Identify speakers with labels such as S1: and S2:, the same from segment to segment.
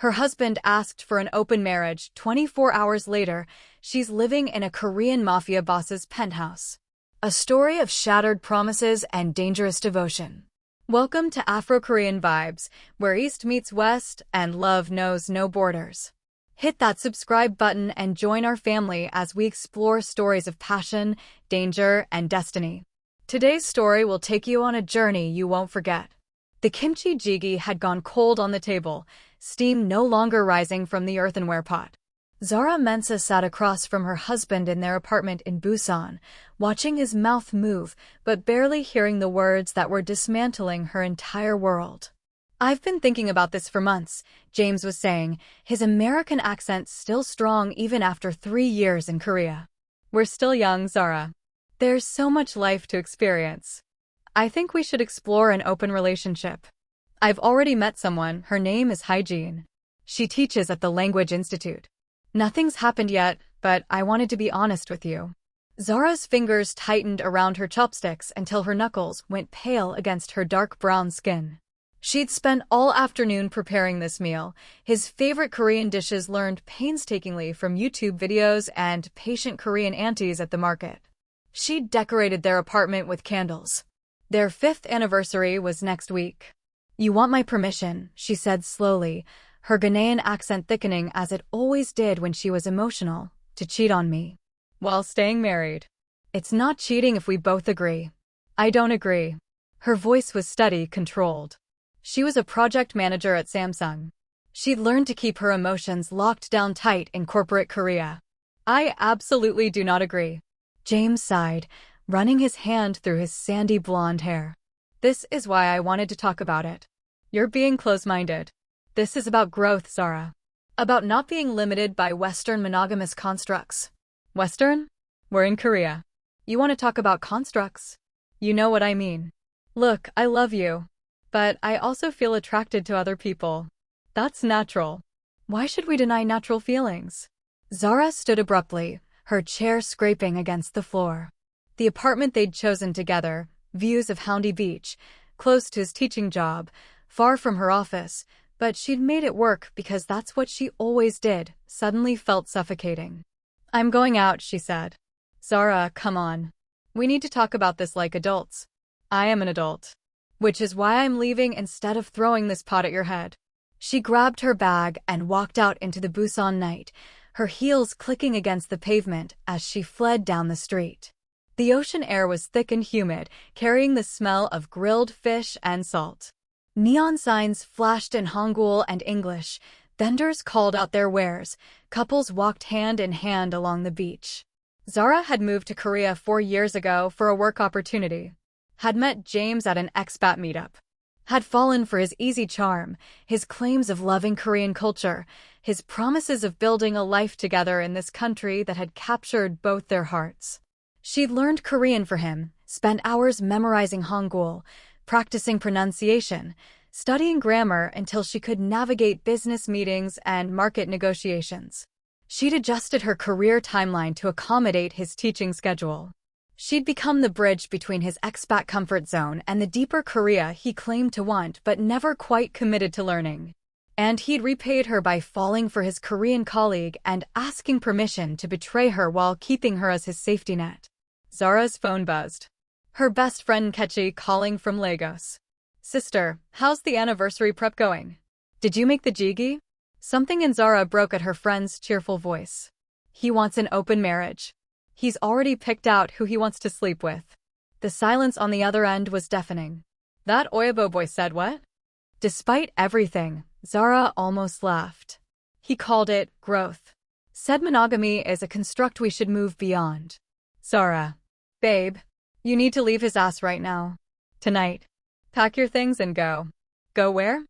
S1: Her husband asked for an open marriage. 24 hours later, she's living in a Korean mafia boss's penthouse. A story of shattered promises and dangerous devotion. Welcome to Afro-Korean Vibes, where East meets West and love knows no borders. Hit that subscribe button and join our family as we explore stories of passion, danger, and destiny. Today's story will take you on a journey you won't forget. The kimchi jjigae had gone cold on the table, steam no longer rising from the earthenware pot. Zara Mensah sat across from her husband in their apartment in Busan, watching his mouth move but barely hearing the words that were dismantling her entire world. "I've been thinking about this for months," James was saying, his American accent still strong even after 3 years in Korea. "We're still young, Zara. There's so much life to experience. I think we should explore an open relationship. I've already met someone. Her name is Hygiene. She teaches at the Language Institute. Nothing's happened yet, but I wanted to be honest with you." Zara's fingers tightened around her chopsticks until her knuckles went pale against her dark brown skin. She'd spent all afternoon preparing this meal, his favorite Korean dishes learned painstakingly from YouTube videos and patient Korean aunties at the market. She'd decorated their apartment with candles. Their 5th anniversary was next week. "You want my permission," she said slowly, her Ghanaian accent thickening as it always did when she was emotional, "to cheat on me while staying married. It's not cheating if we both agree." "I don't agree." Her voice was steady, controlled. She was a project manager at Samsung. She'd learned to keep her emotions locked down tight in corporate Korea. "I absolutely do not agree." James sighed, running his hand through his sandy blonde hair. "This is why I wanted to talk about it. You're being close-minded. This is about growth, Zara. About not being limited by Western monogamous constructs." "Western? We're in Korea. You want to talk about constructs? You know what I mean." "Look, I love you. But I also feel attracted to other people. That's natural. Why should we deny natural feelings?" Zara stood abruptly, her chair scraping against the floor. The apartment they'd chosen together, views of Houndy Beach, close to his teaching job, far from her office, but she'd made it work because that's what she always did, suddenly felt suffocating. "I'm going out," she said. "Zara, come on. We need to talk about this like adults. I am an adult. Which is why I'm leaving instead of throwing this pot at your head." She grabbed her bag and walked out into the Busan night, her heels clicking against the pavement as she fled down the street. The ocean air was thick and humid, carrying the smell of grilled fish and salt. Neon signs flashed in Hangul and English. Vendors called out their wares. Couples walked hand in hand along the beach. Zara had moved to Korea 4 years ago for a work opportunity. Had met James at an expat meetup. Had fallen for his easy charm, his claims of loving Korean culture, his promises of building a life together in this country that had captured both their hearts. She'd learned Korean for him, spent hours memorizing Hangul, practicing pronunciation, studying grammar until she could navigate business meetings and market negotiations. She'd adjusted her career timeline to accommodate his teaching schedule. She'd become the bridge between his expat comfort zone and the deeper Korea he claimed to want but never quite committed to learning. And he'd repaid her by falling for his Korean colleague and asking permission to betray her while keeping her as his safety net. Zara's phone buzzed. Her best friend Kechi calling from Lagos. "Sister, how's the anniversary prep going? Did you make the jjigae?" Something in Zara broke at her friend's cheerful voice. "He wants an open marriage. He's already picked out who he wants to sleep with." The silence on the other end was deafening. "That Oyabo boy said what?" Despite everything, Zara almost laughed. "He called it growth. Said monogamy is a construct we should move beyond." "Zara. Babe. You need to leave his ass right now. Tonight. Pack your things and go." "Go where?"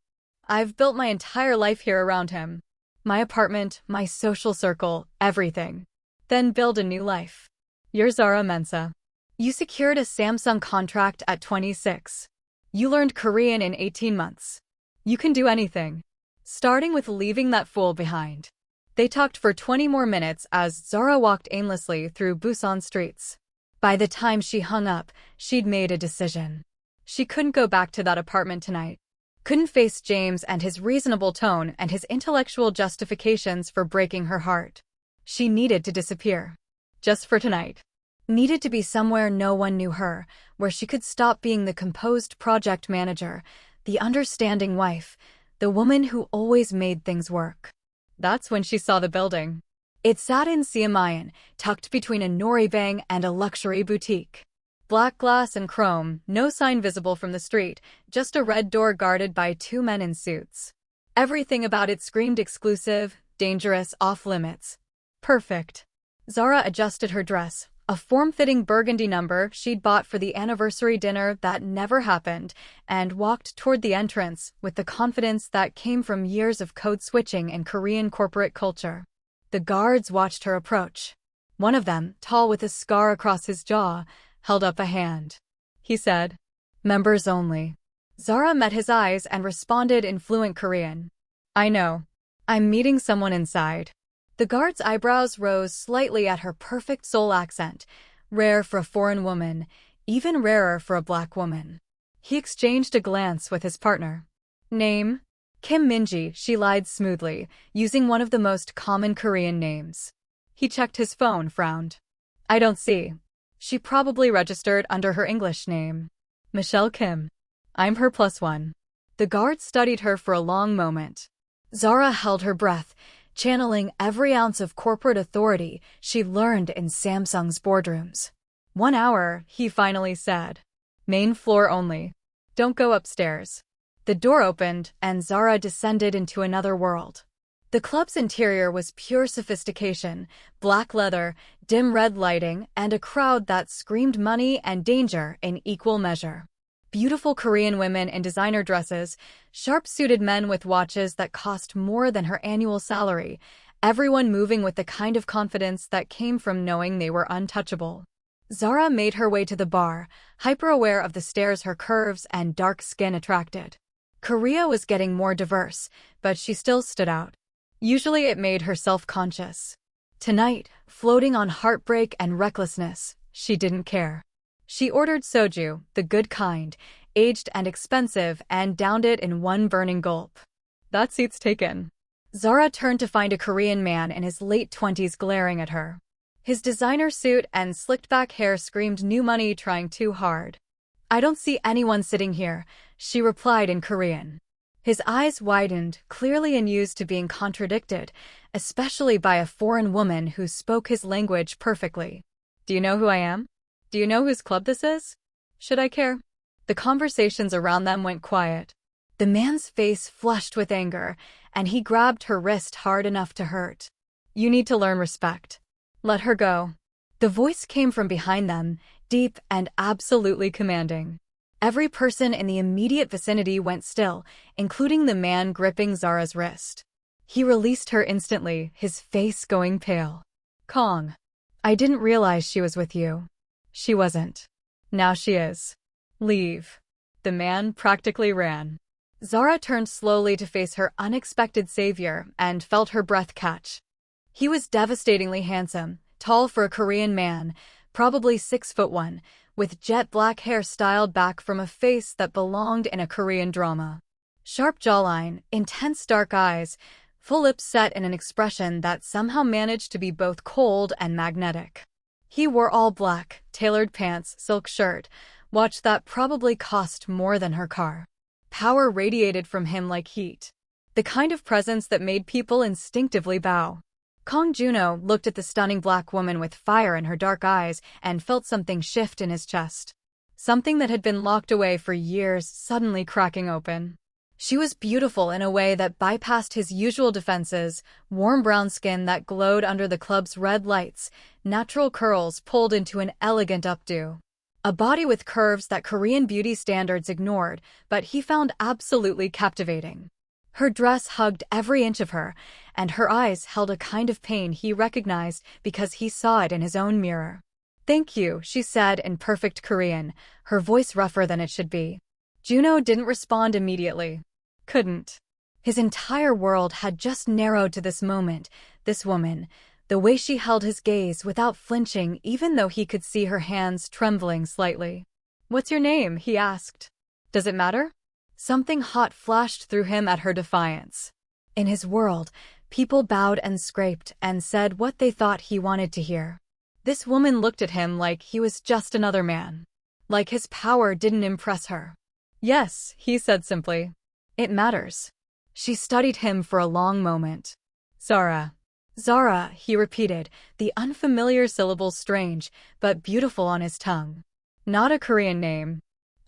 S1: "I've built my entire life here around him. My apartment, my social circle, everything. Then build a new life." "You're Zara Mensah. You secured a Samsung contract at 26. You learned Korean in 18 months. You can do anything. Starting with leaving that fool behind." They talked for 20 more minutes as Zara walked aimlessly through Busan streets. By the time she hung up, she'd made a decision. She couldn't go back to that apartment tonight. Couldn't face James and his reasonable tone and his intellectual justifications for breaking her heart. She needed to disappear. Just for tonight. Needed to be somewhere no one knew her, where she could stop being the composed project manager, the understanding wife, the woman who always made things work. That's when she saw the building. It sat in Siamayan, tucked between a Noribang and a luxury boutique. Black glass and chrome, no sign visible from the street, just a red door guarded by two men in suits. Everything about it screamed exclusive, dangerous, off-limits. Perfect. Zara adjusted her dress, a form-fitting burgundy number she'd bought for the anniversary dinner that never happened, and walked toward the entrance with the confidence that came from years of code switching in Korean corporate culture. The guards watched her approach. One of them, tall with a scar across his jaw, held up a hand. He said, "Members only." Zara met his eyes and responded in fluent Korean. "I know. I'm meeting someone inside." The guard's eyebrows rose slightly at her perfect Seoul accent, rare for a foreign woman, even rarer for a black woman. He exchanged a glance with his partner. "Name?" "Kim Minji," she lied smoothly, using one of the most common Korean names. He checked his phone, frowned. "I don't see." She probably registered under her English name. "Michelle Kim. I'm her +1. The guard studied her for a long moment. Zara held her breath, channeling every ounce of corporate authority she learned in Samsung's boardrooms. 1 hour, he finally said. "Main floor only. Don't go upstairs." The door opened, and Zara descended into another world. The club's interior was pure sophistication, black leather, dim red lighting, and a crowd that screamed money and danger in equal measure. Beautiful Korean women in designer dresses, sharp-suited men with watches that cost more than her annual salary, everyone moving with the kind of confidence that came from knowing they were untouchable. Zara made her way to the bar, hyper-aware of the stares her curves and dark skin attracted. Korea was getting more diverse, but she still stood out. Usually it made her self-conscious. Tonight, floating on heartbreak and recklessness, she didn't care. She ordered soju, the good kind, aged and expensive, and downed it in one burning gulp. "That seat's taken." Zara turned to find a Korean man in his late 20s glaring at her. His designer suit and slicked-back hair screamed new money trying too hard. "I don't see anyone sitting here," she replied in Korean. His eyes widened, clearly unused to being contradicted, especially by a foreign woman who spoke his language perfectly. "Do you know who I am? Do you know whose club this is? Should I care?" The conversations around them went quiet. The man's face flushed with anger, and he grabbed her wrist hard enough to hurt. "You need to learn respect. Let her go." The voice came from behind them, deep and absolutely commanding. Every person in the immediate vicinity went still, including the man gripping Zara's wrist. He released her instantly, his face going pale. "Kong. I didn't realize she was with you." "She wasn't. Now she is. Leave." The man practically ran. Zara turned slowly to face her unexpected savior and felt her breath catch. He was devastatingly handsome, tall for a Korean man, probably 6'1", with jet black hair styled back from a face that belonged in a Korean drama. Sharp jawline, intense dark eyes, full lips set in an expression that somehow managed to be both cold and magnetic. He wore all black, tailored pants, silk shirt, watch that probably cost more than her car. Power radiated from him like heat. The kind of presence that made people instinctively bow. Kong Juno looked at the stunning black woman with fire in her dark eyes and felt something shift in his chest. Something that had been locked away for years suddenly cracking open. She was beautiful in a way that bypassed his usual defenses, warm brown skin that glowed under the club's red lights, natural curls pulled into an elegant updo. A body with curves that Korean beauty standards ignored, but he found absolutely captivating. Her dress hugged every inch of her, and her eyes held a kind of pain he recognized because he saw it in his own mirror. "Thank you," she said in perfect Korean, her voice rougher than it should be. Juno didn't respond immediately. Couldn't. His entire world had just narrowed to this moment, this woman, the way she held his gaze without flinching even though he could see her hands trembling slightly. "What's your name?" he asked. "Does it matter?" Something hot flashed through him at her defiance. In his world, people bowed and scraped and said what they thought he wanted to hear. This woman looked at him like he was just another man. Like his power didn't impress her. Yes, he said simply. It matters. She studied him for a long moment. Zara. Zara, he repeated, the unfamiliar syllables strange, but beautiful on his tongue. Not a Korean name.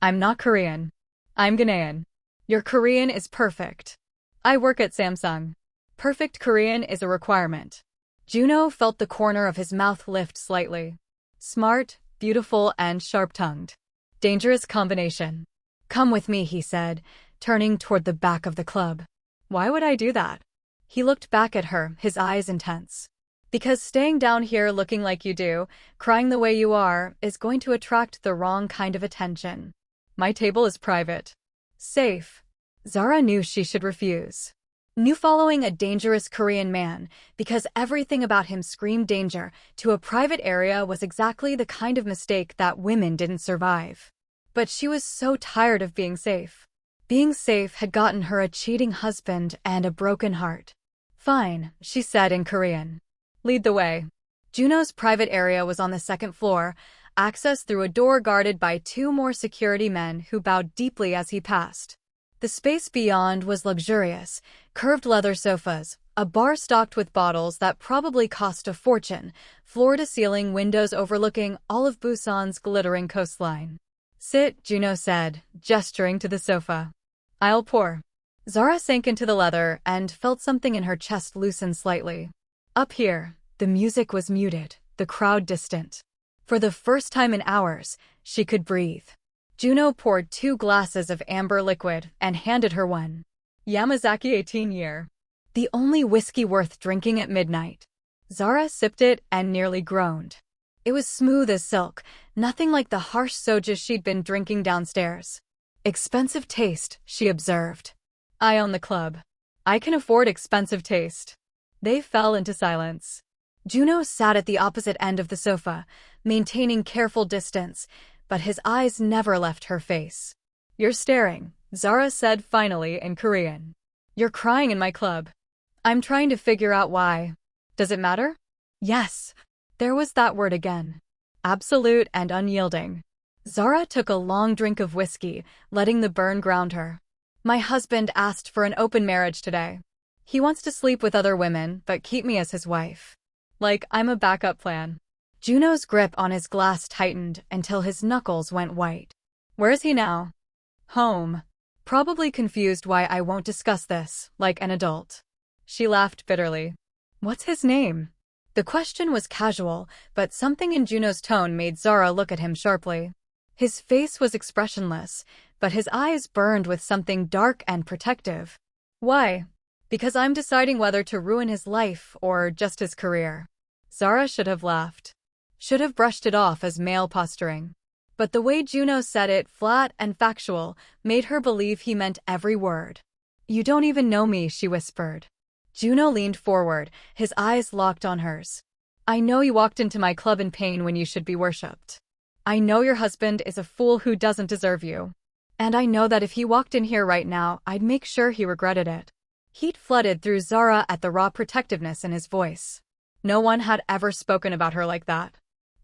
S1: I'm not Korean. I'm Ghanaian. Your Korean is perfect. I work at Samsung. Perfect Korean is a requirement. Juno felt the corner of his mouth lift slightly. Smart, beautiful, and sharp-tongued. Dangerous combination. Come with me, he said, turning toward the back of the club. Why would I do that? He looked back at her, his eyes intense. Because staying down here looking like you do, crying the way you are, is going to attract the wrong kind of attention. My table is private. Safe. Zara knew she should refuse. Knew following a dangerous Korean man, because everything about him screamed danger, to a private area was exactly the kind of mistake that women didn't survive. But she was so tired of being safe. Being safe had gotten her a cheating husband and a broken heart. Fine, she said in Korean. Lead the way. Juno's private area was on the second floor, access through a door guarded by 2 more security men who bowed deeply as he passed. The space beyond was luxurious, curved leather sofas, a bar stocked with bottles that probably cost a fortune, floor-to-ceiling windows overlooking all of Busan's glittering coastline. Sit, Juno said, gesturing to the sofa. I'll pour. Zara sank into the leather and felt something in her chest loosen slightly. Up here, the music was muted, the crowd distant. For the first time in hours, she could breathe. Juno poured 2 glasses of amber liquid and handed her one. Yamazaki 18-year. The only whiskey worth drinking at midnight. Zara sipped it and nearly groaned. It was smooth as silk, nothing like the harsh soju she'd been drinking downstairs. Expensive taste, she observed. I own the club. I can afford expensive taste. They fell into silence. Juno sat at the opposite end of the sofa, maintaining careful distance, but his eyes never left her face. You're staring, Zara said finally in Korean. You're crying in my club. I'm trying to figure out why. Does it matter? Yes. There was that word again. Absolute and unyielding. Zara took a long drink of whiskey, letting the burn ground her. My husband asked for an open marriage today. He wants to sleep with other women, but keep me as his wife. Like I'm a backup plan. Juno's grip on his glass tightened until his knuckles went white. Where is he now? Home. Probably confused why I won't discuss this, like an adult. She laughed bitterly. What's his name? The question was casual, but something in Juno's tone made Zara look at him sharply. His face was expressionless, but his eyes burned with something dark and protective. Why? Because I'm deciding whether to ruin his life or just his career. Zara should have laughed. Should have brushed it off as male posturing. But the way Juno said it, flat and factual, made her believe he meant every word. You don't even know me, she whispered. Juno leaned forward, his eyes locked on hers. I know you walked into my club in pain when you should be worshipped. I know your husband is a fool who doesn't deserve you. And I know that if he walked in here right now, I'd make sure he regretted it. Heat flooded through Zara at the raw protectiveness in his voice. No one had ever spoken about her like that.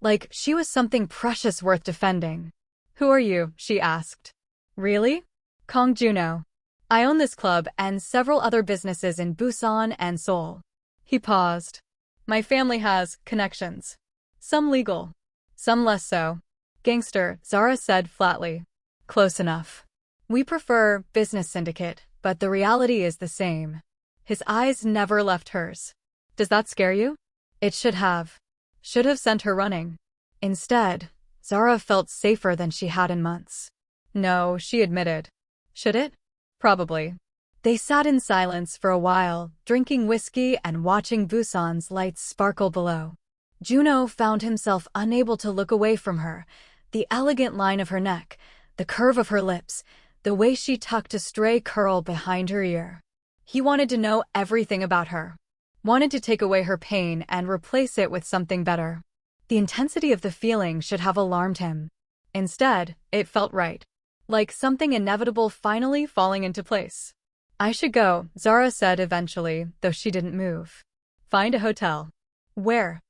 S1: Like she was something precious worth defending. Who are you? She asked. Really? Kong Juno. I own this club and several other businesses in Busan and Seoul. He paused. My family has connections. Some legal. Some less so. Gangster, Zara said flatly. Close enough. We prefer business syndicate, but the reality is the same. His eyes never left hers. Does that scare you? It should have. Should have sent her running. Instead, Zara felt safer than she had in months. No, she admitted. Should it? Probably. They sat in silence for a while, drinking whiskey and watching Busan's lights sparkle below. Juno found himself unable to look away from her. The elegant line of her neck, the curve of her lips, the way she tucked a stray curl behind her ear. He wanted to know everything about her. Wanted to take away her pain and replace it with something better. The intensity of the feeling should have alarmed him. Instead, it felt right. like something inevitable finally falling into place. I should go, Zara said eventually, though she didn't move. Find a hotel. Where?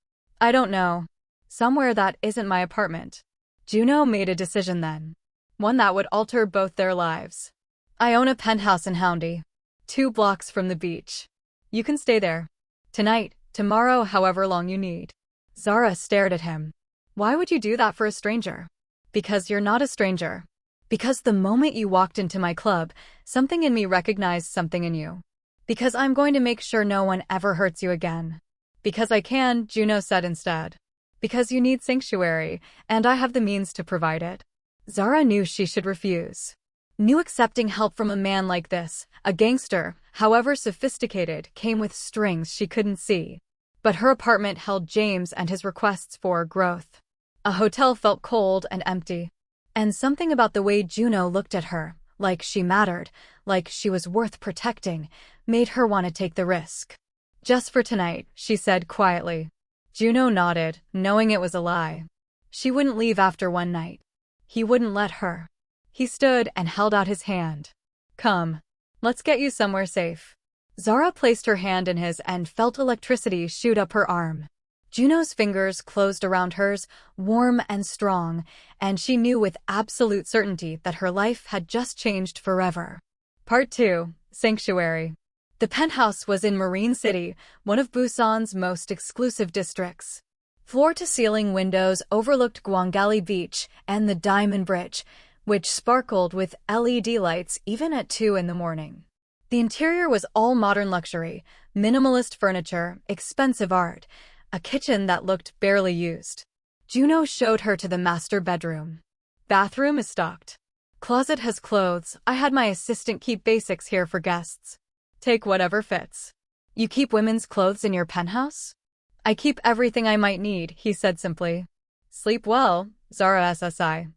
S1: I don't know. Somewhere that isn't my apartment. Juno made a decision then. One that would alter both their lives. I own a penthouse in Houndy, 2 blocks from the beach. You can stay there. Tonight, tomorrow, however long you need. Zara stared at him. Why would you do that for a stranger? Because you're not a stranger. Because the moment you walked into my club, something in me recognized something in you. Because I'm going to make sure no one ever hurts you again. Because I can, Juno said instead. Because you need sanctuary, and I have the means to provide it. Zara knew she should refuse. Knew accepting help from a man like this, a gangster, however sophisticated, came with strings she couldn't see. But her apartment held James and his requests for growth. A hotel felt cold and empty. And something about the way Juno looked at her, like she mattered, like she was worth protecting, made her want to take the risk. Just for tonight, she said quietly. Juno nodded, knowing it was a lie. She wouldn't leave after one night. He wouldn't let her. He stood and held out his hand. Come. Let's get you somewhere safe. Zara placed her hand in his and felt electricity shoot up her arm. Juno's fingers closed around hers, warm and strong, and she knew with absolute certainty that her life had just changed forever. Part 2. Sanctuary. The penthouse was in Marine City, one of Busan's most exclusive districts. Floor-to-ceiling windows overlooked Gwangali Beach and the Diamond Bridge, which sparkled with LED lights even at 2 in the morning. The interior was all modern luxury, minimalist furniture, expensive art, a kitchen that looked barely used. Juno showed her to the master bedroom. Bathroom is stocked. Closet has clothes. I had my assistant keep basics here for guests. Take whatever fits. You keep women's clothes in your penthouse? I keep everything I might need, he said simply. Sleep well, Zara SSI.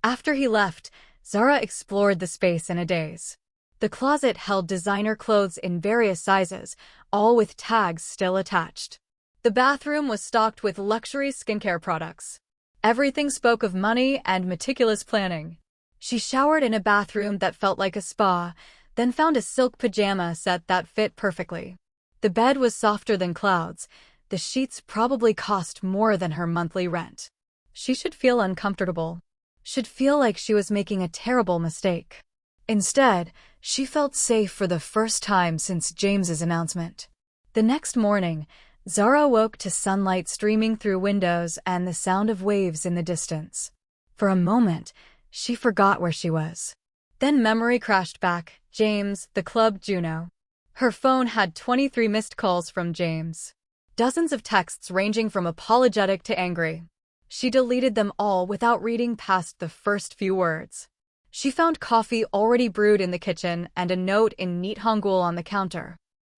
S1: After he left, Zara explored the space in a daze. The closet held designer clothes in various sizes, all with tags still attached. The bathroom was stocked with luxury skincare products. Everything spoke of money and meticulous planning. She showered in a bathroom that felt like a spa, then found a silk pajama set that fit perfectly. The bed was softer than clouds. The sheets probably cost more than her monthly rent. She should feel uncomfortable. Should feel like she was making a terrible mistake. Instead, she felt safe for the first time since James's announcement. The next morning, Zara woke to sunlight streaming through windows and the sound of waves in the distance. For a moment, she forgot where she was. Then memory crashed back. James, the club, Juno. Her phone had 23 missed calls from James. Dozens of texts ranging from apologetic to angry. She deleted them all without reading past the first few words. She found coffee already brewed in the kitchen and a note in neat hangul on the counter.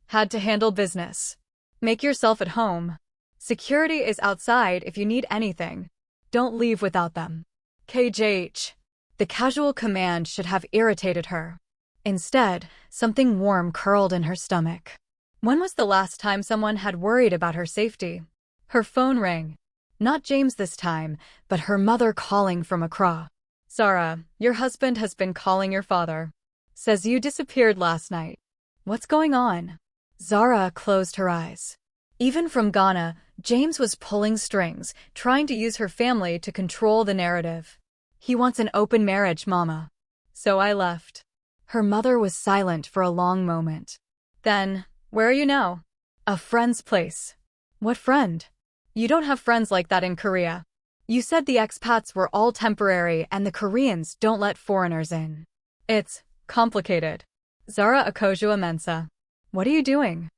S1: Had to handle business. Make yourself at home. Security is outside if you need anything. Don't leave without them. KJH. The casual command should have irritated her. Instead, something warm curled in her stomach. When was the last time someone had worried about her safety? Her phone rang. Not James this time, but her mother calling from Accra. Zara, your husband has been calling your father. Says you disappeared last night. What's going on? Zara closed her eyes. Even from Ghana, James was pulling strings, trying to use her family to control the narrative. He wants an open marriage, Mama. So I left. Her mother was silent for a long moment. Then, where are you now? A friend's place. What friend? You don't have friends like that in Korea. You said the expats were all temporary and the Koreans don't let foreigners in. It's complicated. Zara Akojua Mensa. What are you doing?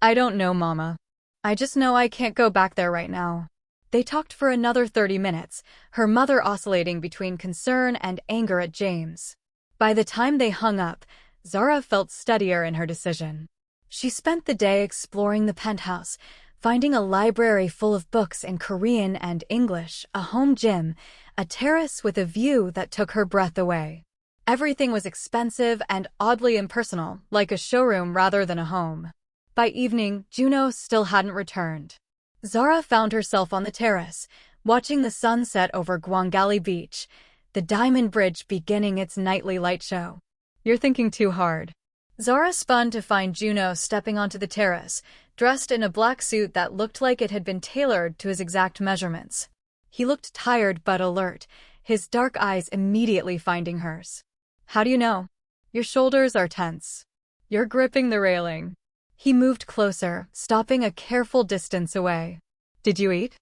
S1: I don't know, Mama. I just know I can't go back there right now. They talked for another 30 minutes, her mother oscillating between concern and anger at James. By the time they hung up, Zara felt steadier in her decision. She spent the day exploring the penthouse, finding a library full of books in Korean and English, a home gym, a terrace with a view that took her breath away. Everything was expensive and oddly impersonal, like a showroom rather than a home. By evening, Juno still hadn't returned. Zara found herself on the terrace, watching the sun set over Gwangali Beach. the diamond bridge beginning its nightly light show. You're thinking too hard. Zara spun to find Juno stepping onto the terrace, dressed in a black suit that looked like it had been tailored to his exact measurements. He looked tired but alert, his dark eyes immediately finding hers. How do you know? Your shoulders are tense. You're gripping the railing. He moved closer, stopping a careful distance away. Did you eat?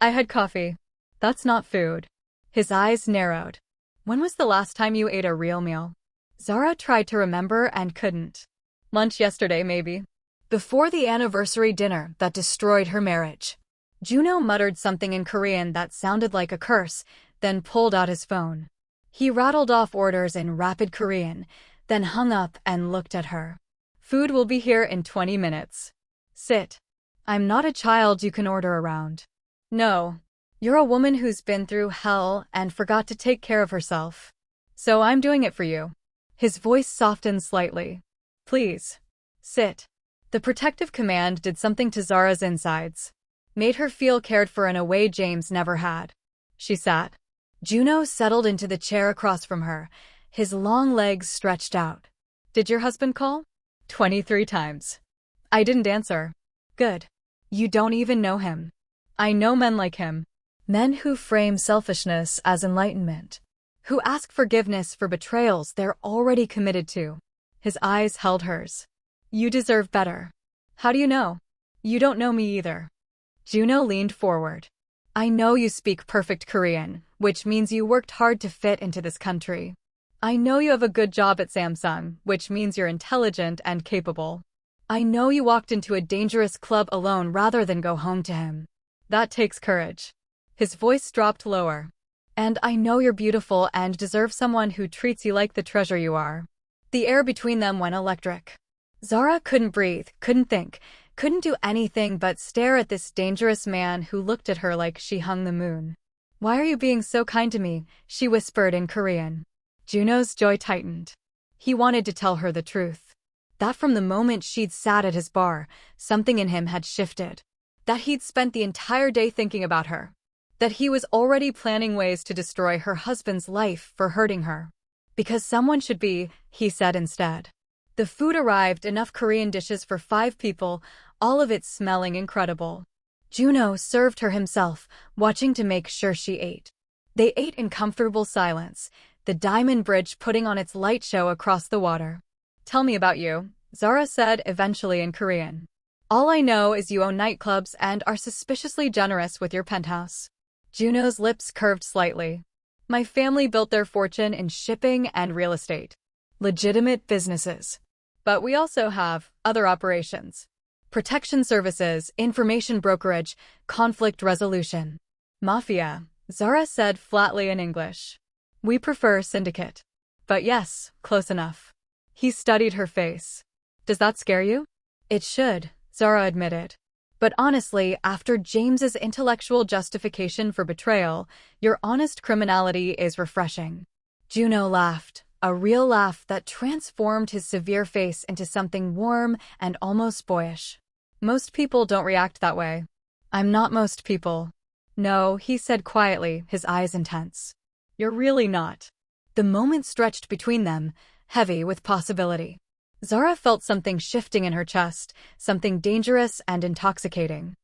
S1: I had coffee. That's not food. His eyes narrowed. When was the last time you ate a real meal? Zara tried to remember and couldn't. Lunch yesterday, maybe. Before the anniversary dinner that destroyed her marriage. Juno muttered something in Korean that sounded like a curse, then pulled out his phone. He rattled off orders in rapid Korean, then hung up and looked at her. Food will be here in 20 minutes. Sit. I'm not a child you can order around. No. You're a woman who's been through hell and forgot to take care of herself. So I'm doing it for you. His voice softened slightly. Please. Sit. The protective command did something to Zara's insides. Made her feel cared for in a way James never had. She sat. Juno settled into the chair across from her, his long legs stretched out. Did your husband call? 23 times. I didn't answer. Good. You don't even know him. I know men like him. Men who frame selfishness as enlightenment. Who ask forgiveness for betrayals they're already committed to. His eyes held hers. You deserve better. How do you know? You don't know me either. Juno leaned forward. I know you speak perfect Korean, which means you worked hard to fit into this country. I know you have a good job at Samsung, which means you're intelligent and capable. I know you walked into a dangerous club alone rather than go home to him. That takes courage. His voice dropped lower. And I know you're beautiful and deserve someone who treats you like the treasure you are. The air between them went electric. Zara couldn't breathe, couldn't think, couldn't do anything but stare at this dangerous man who looked at her like she hung the moon. Why are you being so kind to me? She whispered in Korean. Juno's jaw tightened. He wanted to tell her the truth. That from the moment she'd sat at his bar, something in him had shifted. That he'd spent the entire day thinking about her. That he was already planning ways to destroy her husband's life for hurting her. Because someone should be, he said instead. The food arrived, enough Korean dishes for 5 people, all of it smelling incredible. Juno served her himself, watching to make sure she ate. They ate in comfortable silence, the diamond bridge putting on its light show across the water. Tell me about you, Zara said eventually in Korean. All I know is you own nightclubs and are suspiciously generous with your penthouse. Juno's lips curved slightly. My family built their fortune in shipping and real estate. Legitimate businesses. But we also have other operations. Protection services, information brokerage, conflict resolution. Mafia, Zara said flatly in English. We prefer syndicate. But yes, close enough. He studied her face. Does that scare you? It should, Zara admitted. But honestly, after James's intellectual justification for betrayal, your honest criminality is refreshing. Juno laughed, a real laugh that transformed his severe face into something warm and almost boyish. Most people don't react that way. I'm not most people. No, he said quietly, his eyes intense. You're really not. The moment stretched between them, heavy with possibility. Zara felt something shifting in her chest, something dangerous and intoxicating.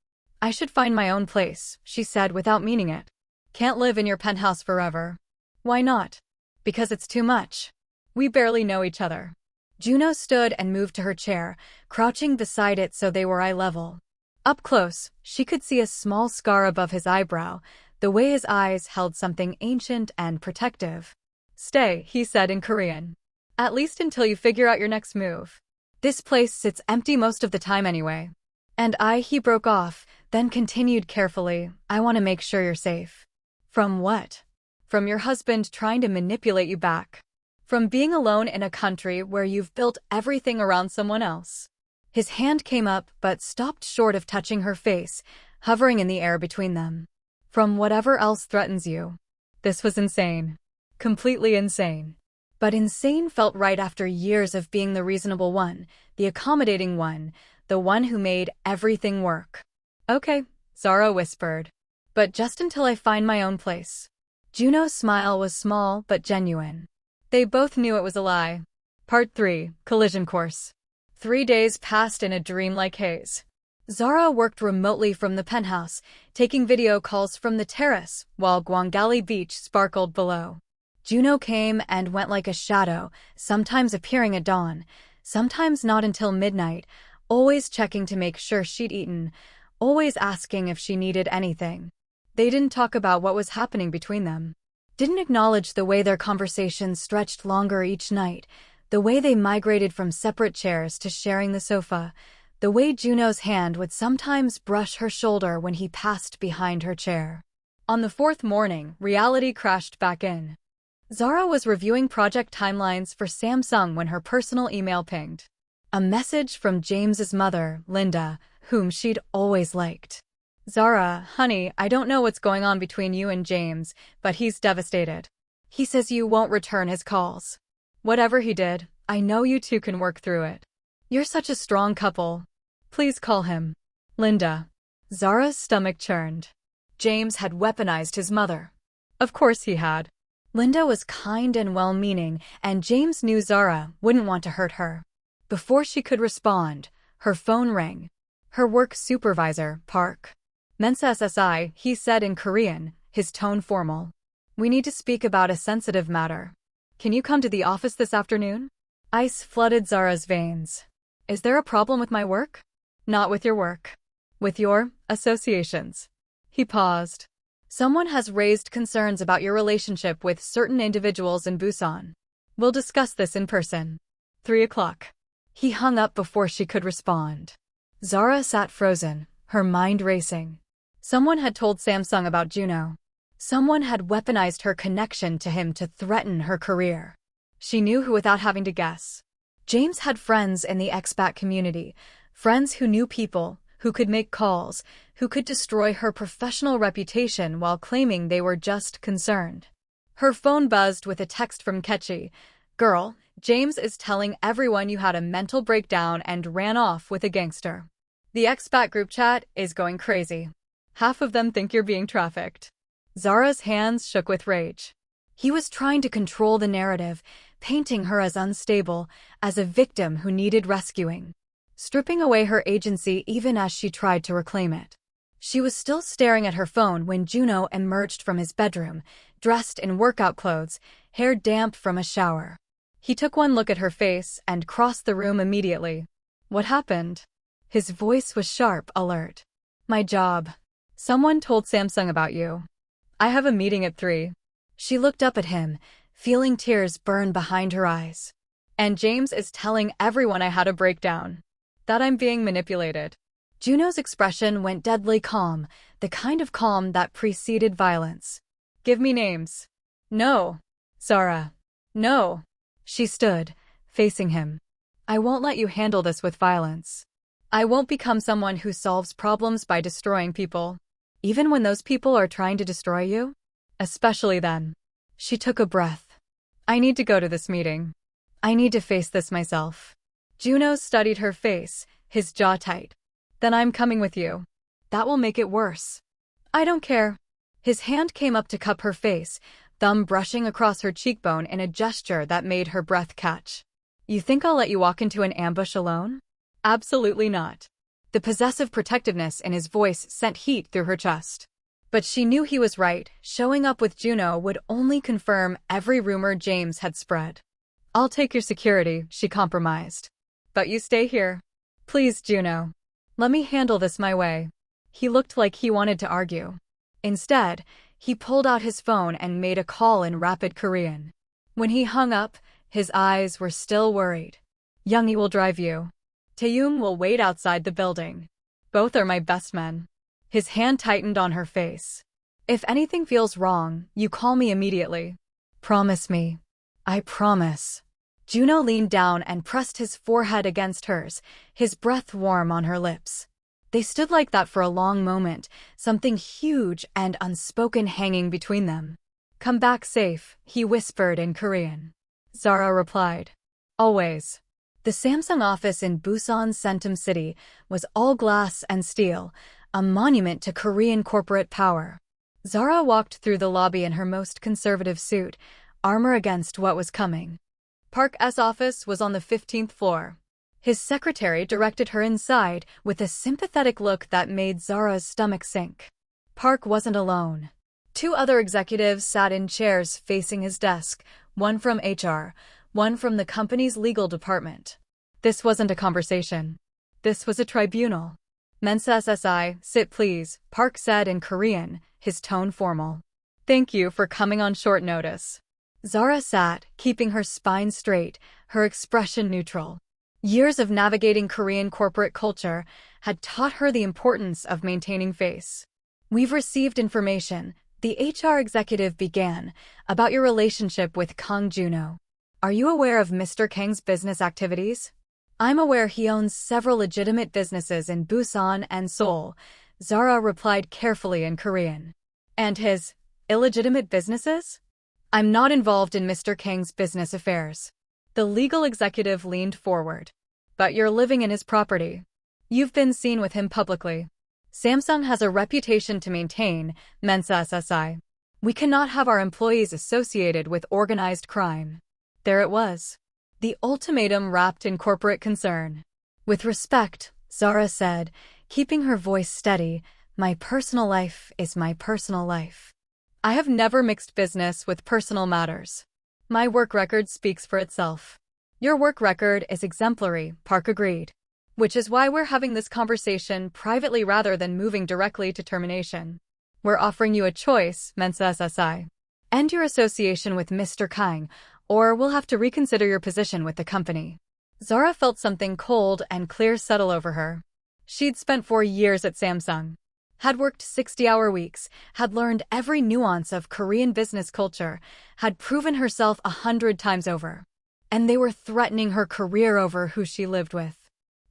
S1: I should find my own place, she said without meaning it. Can't live in your penthouse forever. Why not? Because it's too much. We barely know each other. Juno stood and moved to her chair, crouching beside it so they were eye level. Up close, she could see a small scar above his eyebrow, the way his eyes held something ancient and protective. Stay, he said in Korean. At least until you figure out your next move. This place sits empty most of the time anyway. And he broke off, then continued carefully, I want to make sure you're safe. From what? From your husband trying to manipulate you back. From being alone in a country where you've built everything around someone else. His hand came up but stopped short of touching her face, hovering in the air between them. From whatever else threatens you. This was insane. Completely insane. But insane felt right after years of being the reasonable one, the accommodating one, the one who made everything work. Okay, Zara whispered. But just until I find my own place. Juno's smile was small but genuine. They both knew it was a lie. Part 3. Collision Course. 3 days passed in a dreamlike haze. Zara worked remotely from the penthouse, taking video calls from the terrace, while Gwangali Beach sparkled below. Juno came and went like a shadow, sometimes appearing at dawn, sometimes not until midnight, always checking to make sure she'd eaten, always asking if she needed anything. They didn't talk about what was happening between them. Didn't acknowledge the way their conversations stretched longer each night, the way they migrated from separate chairs to sharing the sofa, the way Juno's hand would sometimes brush her shoulder when he passed behind her chair. On the 4th morning, reality crashed back in. Zara was reviewing project timelines for Samsung when her personal email pinged. A message from James's mother, Linda, whom she'd always liked. Zara, honey, I don't know what's going on between you and James, but he's devastated. He says you won't return his calls. Whatever he did, I know you two can work through it. You're such a strong couple. Please call him. Linda. Zara's stomach churned. James had weaponized his mother. Of course he had. Linda was kind and well-meaning, and James knew Zara wouldn't want to hurt her. Before she could respond, her phone rang. Her work supervisor, Park. Mensa SSI, he said in Korean, his tone formal. We need to speak about a sensitive matter. Can you come to the office this afternoon? Ice flooded Zara's veins. Is there a problem with my work? Not with your work. With your associations. He paused. Someone has raised concerns about your relationship with certain individuals in Busan. We'll discuss this in person. 3 o'clock. He hung up before she could respond. Zara sat frozen, her mind racing. Someone had told Samsung about Juno. Someone had weaponized her connection to him to threaten her career. She knew who without having to guess. James had friends in the expat community, friends who knew people, who could make calls, who could destroy her professional reputation while claiming they were just concerned. Her phone buzzed with a text from Kechi. Girl, James is telling everyone you had a mental breakdown and ran off with a gangster. The expat group chat is going crazy. Half of them think you're being trafficked. Zara's hands shook with rage. He was trying to control the narrative, painting her as unstable, as a victim who needed rescuing. Stripping away her agency even as she tried to reclaim it. She was still staring at her phone when Juno emerged from his bedroom, dressed in workout clothes, hair damp from a shower. He took one look at her face and crossed the room immediately. What happened? His voice was sharp, alert. My job. Someone told Samsung about you. I have a meeting at 3. She looked up at him, feeling tears burn behind her eyes. And James is telling everyone I had a breakdown. That I'm being manipulated. Juno's expression went deadly calm, the kind of calm that preceded violence. Give me names. No. Zara. No. She stood, facing him. I won't let you handle this with violence. I won't become someone who solves problems by destroying people. Even when those people are trying to destroy you? Especially then. She took a breath. I need to go to this meeting. I need to face this myself. Juno studied her face, his jaw tight. Then I'm coming with you. That will make it worse. I don't care. His hand came up to cup her face, thumb brushing across her cheekbone in a gesture that made her breath catch. You think I'll let you walk into an ambush alone? Absolutely not. The possessive protectiveness in his voice sent heat through her chest. But she knew he was right. Showing up with Juno would only confirm every rumor James had spread. I'll take your security, she compromised. But you stay here. Please, Juno. Let me handle this my way. He looked like he wanted to argue. Instead, he pulled out his phone and made a call in rapid Korean. When he hung up, his eyes were still worried. Youngie will drive you. Taeyong will wait outside the building. Both are my best men. His hand tightened on her face. If anything feels wrong, you call me immediately. Promise me. I promise. Juno leaned down and pressed his forehead against hers, his breath warm on her lips. They stood like that for a long moment, something huge and unspoken hanging between them. Come back safe, he whispered in Korean. Zara replied. Always. The Samsung office in Busan's Centum City was all glass and steel, a monument to Korean corporate power. Zara walked through the lobby in her most conservative suit, armor against what was coming. Park's office was on the 15th floor. His secretary directed her inside with a sympathetic look that made Zara's stomach sink. Park wasn't alone. Two other executives sat in chairs facing his desk, one from HR, one from the company's legal department. This wasn't a conversation. This was a tribunal. Mensa SSI, sit please, Park said in Korean, his tone formal. Thank you for coming on short notice. Zara sat, keeping her spine straight, her expression neutral. Years of navigating Korean corporate culture had taught her the importance of maintaining face. We've received information, the HR executive began, about your relationship with Kang Juno. Are you aware of Mr. Kang's business activities? I'm aware he owns several legitimate businesses in Busan and Seoul, Zara replied carefully in Korean. And his illegitimate businesses? I'm not involved in Mr. Kang's business affairs. The legal executive leaned forward. But you're living in his property. You've been seen with him publicly. Samsung has a reputation to maintain, Mensa SSI. We cannot have our employees associated with organized crime. There it was. The ultimatum wrapped in corporate concern. With respect, Zara said, keeping her voice steady, my personal life is my personal life. I have never mixed business with personal matters. My work record speaks for itself. Your work record is exemplary, Park agreed. Which is why we're having this conversation privately rather than moving directly to termination. We're offering you a choice, Mensa SSI. End your association with Mr. Kang, or we'll have to reconsider your position with the company. Zara felt something cold and clear settle over her. She'd spent 4 years at Samsung, had worked 60-hour weeks, had learned every nuance of Korean business culture, had proven herself 100 times over. And they were threatening her career over who she lived with.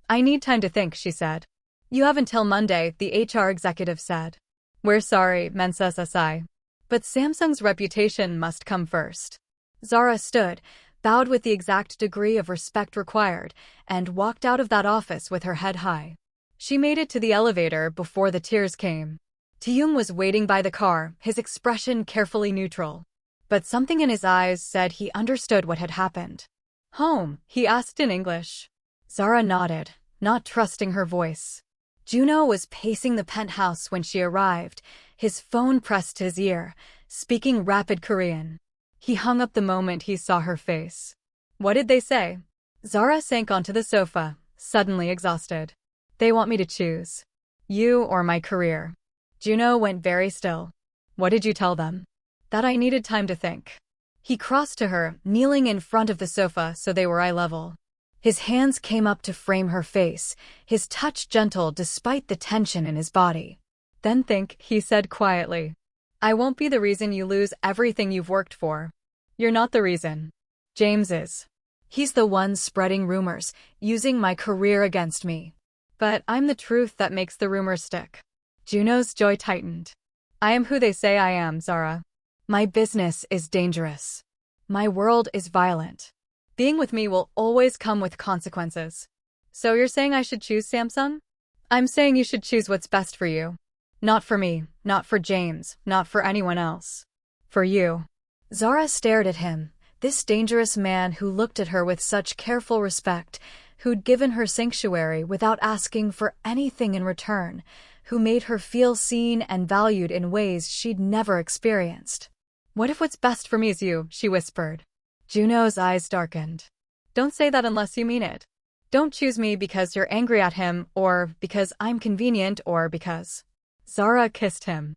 S1: I need time to think, she said. You have until Monday, the HR executive said. We're sorry, Mensa SSI. But Samsung's reputation must come first. Zara stood, bowed with the exact degree of respect required, and walked out of that office with her head high. She made it to the elevator before the tears came. Taeyong was waiting by the car, his expression carefully neutral. But something in his eyes said he understood what had happened. Home? He asked in English. Zara nodded, not trusting her voice. Juno was pacing the penthouse when she arrived, his phone pressed to his ear, speaking rapid Korean. He hung up the moment he saw her face. What did they say? Zara sank onto the sofa, suddenly exhausted. They want me to choose. You or my career. Juno went very still. What did you tell them? That I needed time to think. He crossed to her, kneeling in front of the sofa so they were eye level. His hands came up to frame her face, his touch gentle despite the tension in his body. Then think, he said quietly. I won't be the reason you lose everything you've worked for. You're not the reason. James is. He's the one spreading rumors, using my career against me. But I'm the truth that makes the rumors stick. Juno's joy tightened. I am who they say I am, Zara. My business is dangerous. My world is violent. Being with me will always come with consequences. So you're saying I should choose Samsung? I'm saying you should choose what's best for you. Not for me, not for James, not for anyone else. For you. Zara stared at him, this dangerous man who looked at her with such careful respect, who'd given her sanctuary without asking for anything in return, who made her feel seen and valued in ways she'd never experienced. What if what's best for me is you, she whispered. Juno's eyes darkened. Don't say that unless you mean it. Don't choose me because you're angry at him, or because I'm convenient, or because... Zara kissed him.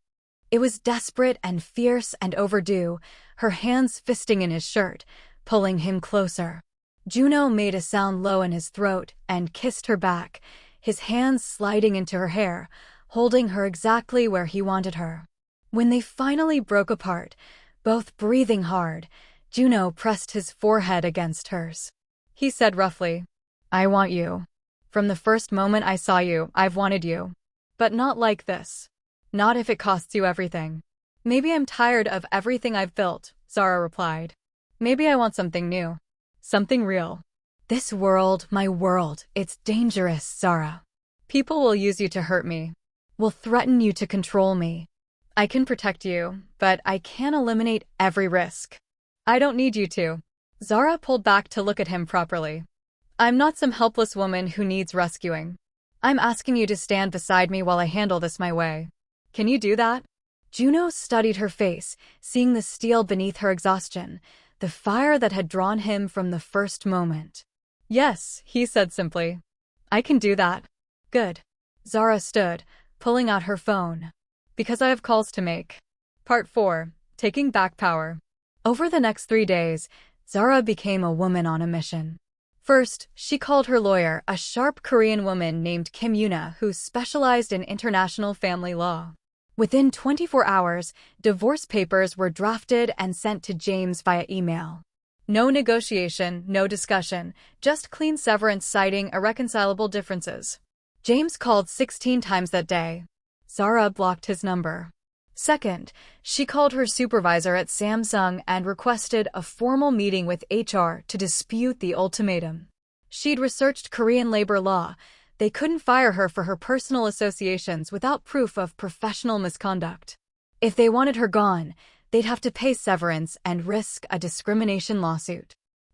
S1: It was desperate and fierce and overdue, her hands fisting in his shirt, pulling him closer. Juno made a sound low in his throat and kissed her back, his hands sliding into her hair, holding her exactly where he wanted her. When they finally broke apart, both breathing hard, Juno pressed his forehead against hers. He said roughly, I want you. From the first moment I saw you, I've wanted you. But not like this. Not if it costs you everything. Maybe I'm tired of everything I've built, Zara replied. Maybe I want something new. Something real. This world, my world, it's dangerous, Zara. People will use you to hurt me. Will threaten you to control me. I can protect you, but I can't eliminate every risk. I don't need you to. Zara pulled back to look at him properly. I'm not some helpless woman who needs rescuing. I'm asking you to stand beside me while I handle this my way. Can you do that? Juno studied her face, seeing the steel beneath her exhaustion, the fire that had drawn him from the first moment. Yes, he said simply. I can do that. Good. Zara stood, pulling out her phone. Because I have calls to make. Part 4. Taking Back Power. Over the next 3 days, Zara became a woman on a mission. First, she called her lawyer, a sharp Korean woman named Kim Yuna who specialized in international family law. Within 24 hours, divorce papers were drafted and sent to James via email. No negotiation, no discussion, just clean severance citing irreconcilable differences. James called 16 times that day. Zara blocked his number. Second, she called her supervisor at Samsung and requested a formal meeting with HR to dispute the ultimatum. She'd researched Korean labor law. They couldn't fire her for her personal associations without proof of professional misconduct. If they wanted her gone, they'd have to pay severance and risk a discrimination lawsuit.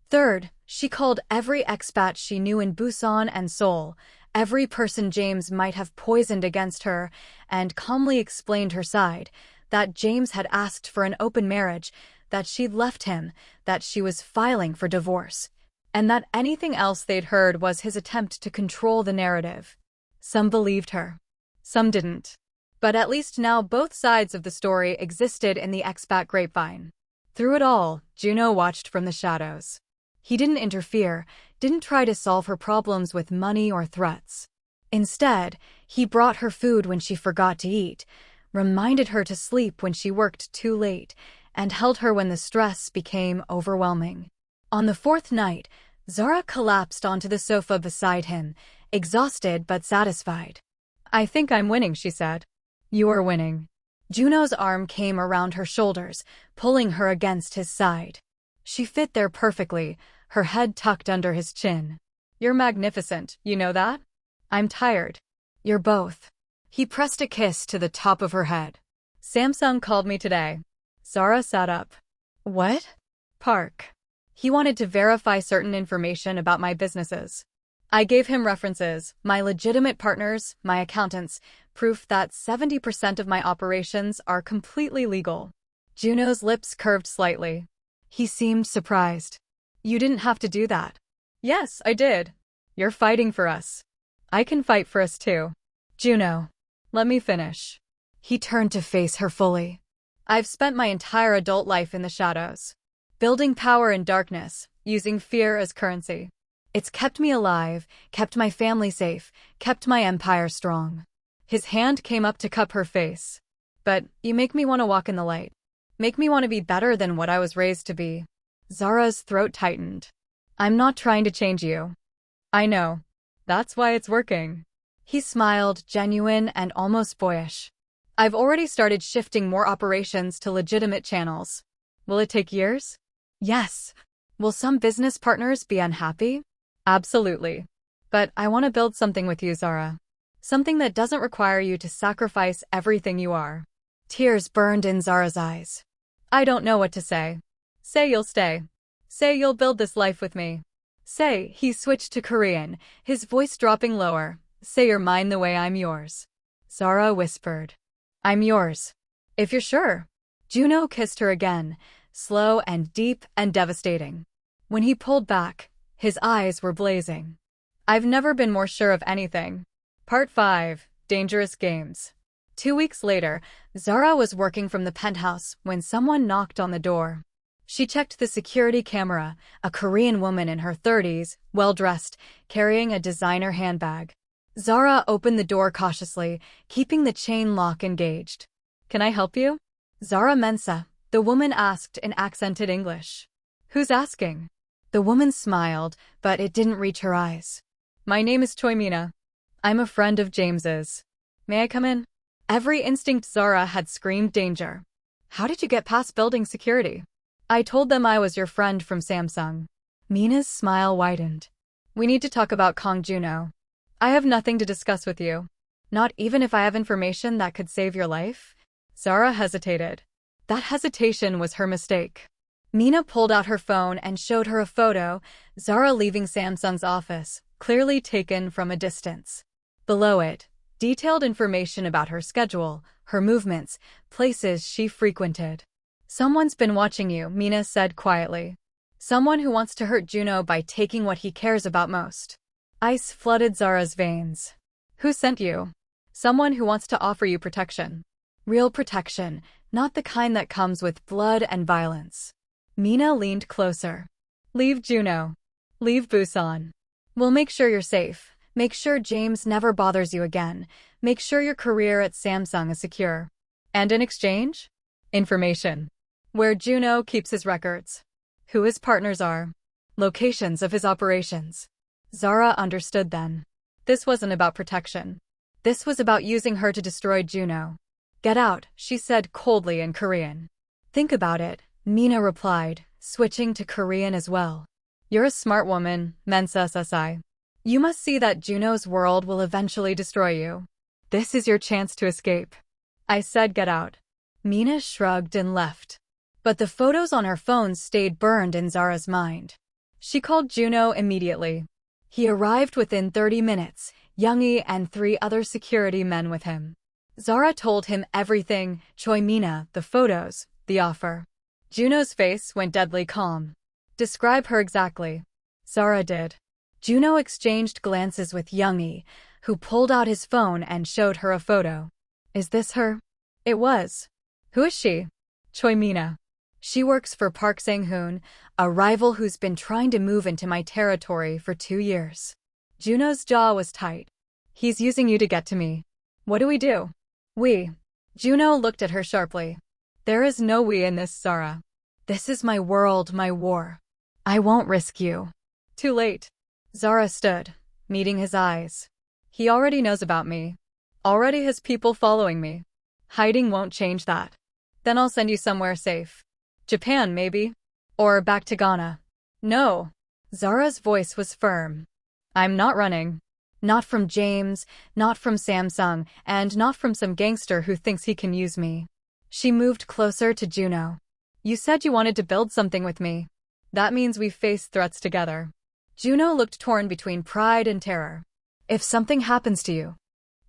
S1: Third, she called every expat she knew in Busan and Seoul, every person James might have poisoned against her, and calmly explained her side, that James had asked for an open marriage, that she'd left him, that she was filing for divorce, and that anything else they'd heard was his attempt to control the narrative. Some believed her. Some didn't. But at least now both sides of the story existed in the expat grapevine. Through it all, Juno watched from the shadows. He didn't interfere, didn't try to solve her problems with money or threats. Instead, he brought her food when she forgot to eat, reminded her to sleep when she worked too late, and held her when the stress became overwhelming. On the fourth night, Zara collapsed onto the sofa beside him, exhausted but satisfied. I think I'm winning, she said. You are winning. Juno's arm came around her shoulders, pulling her against his side. She fit there perfectly, her head tucked under his chin. You're magnificent, you know that? I'm tired. You're both. He pressed a kiss to the top of her head. Samsung called me today. Zara sat up. What? Park. He wanted to verify certain information about my businesses. I gave him references, my legitimate partners, my accountants, proof that 70% of my operations are completely legal. Juno's lips curved slightly. He seemed surprised. You didn't have to do that. Yes, I did. You're fighting for us. I can fight for us too. Juno, let me finish. He turned to face her fully. I've spent my entire adult life in the shadows, building power in darkness, using fear as currency. It's kept me alive, kept my family safe, kept my empire strong. His hand came up to cup her face. But you make me want to walk in the light. Make me want to be better than what I was raised to be. Zara's throat tightened. I'm not trying to change you. I know. That's why it's working. He smiled, genuine and almost boyish. I've already started shifting more operations to legitimate channels. Will it take years? Yes. Will some business partners be unhappy? Absolutely. But I want to build something with you, Zara. Something that doesn't require you to sacrifice everything you are. Tears burned in Zara's eyes. I don't know what to say. Say you'll stay. Say you'll build this life with me. Say, he switched to Korean, his voice dropping lower. Say you're mine the way I'm yours. Zara whispered. I'm yours. If you're sure. Juno kissed her again, slow and deep and devastating. When he pulled back, his eyes were blazing. I've never been more sure of anything. Part 5. Dangerous Games. 2 weeks later, Zara was working from the penthouse when someone knocked on the door. She checked the security camera, a Korean woman in her 30s, well-dressed, carrying a designer handbag. Zara opened the door cautiously, keeping the chain lock engaged. Can I help you? Zara Mensa, the woman asked in accented English. Who's asking? The woman smiled, but it didn't reach her eyes. My name is Choi Mina. I'm a friend of James's. May I come in? Every instinct Zara had screamed danger. How did you get past building security? I told them I was your friend from Samsung. Mina's smile widened. We need to talk about Kong Juno. I have nothing to discuss with you. Not even if I have information that could save your life? Zara hesitated. That hesitation was her mistake. Mina pulled out her phone and showed her a photo, Zara leaving Samsung's office, clearly taken from a distance. Below it, detailed information about her schedule, her movements, places she frequented. Someone's been watching you, Mina said quietly. Someone who wants to hurt Juno by taking what he cares about most. Ice flooded Zara's veins. Who sent you? Someone who wants to offer you protection. Real protection, not the kind that comes with blood and violence. Mina leaned closer. Leave Juno. Leave Busan. We'll make sure you're safe. Make sure James never bothers you again. Make sure your career at Samsung is secure. And in exchange? Information. Where Juno keeps his records. Who his partners are. Locations of his operations. Zara understood then. This wasn't about protection. This was about using her to destroy Juno. Get out, she said coldly in Korean. Think about it, Mina replied, switching to Korean as well. You're a smart woman, Mensa Sasai. You must see that Juno's world will eventually destroy you. This is your chance to escape. I said get out. Mina shrugged and left. But the photos on her phone stayed burned in Zara's mind. She called Juno immediately. He arrived within 30 minutes, Youngie and 3 other security men with him. Zara told him everything, Choi Mina, the photos, the offer. Juno's face went deadly calm. Describe her exactly. Zara did. Juno exchanged glances with Youngie, who pulled out his phone and showed her a photo. Is this her? It was. Who is she? Choi Mina. She works for Park Sang-hoon, a rival who's been trying to move into my territory for 2 years. Juno's jaw was tight. He's using you to get to me. What do we do? We. Juno looked at her sharply. There is no we in this, Zara. This is my world, my war. I won't risk you. Too late. Zara stood, meeting his eyes. He already knows about me. Already has people following me. Hiding won't change that. Then I'll send you somewhere safe. Japan, maybe? Or back to Ghana. No. Zara's voice was firm. I'm not running. Not from James, not from Samsung, and not from some gangster who thinks he can use me. She moved closer to Juno. You said you wanted to build something with me. That means we face threats together. Juno looked torn between pride and terror. If something happens to you,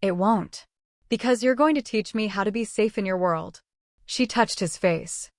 S1: it won't. Because you're going to teach me how to be safe in your world. She touched his face.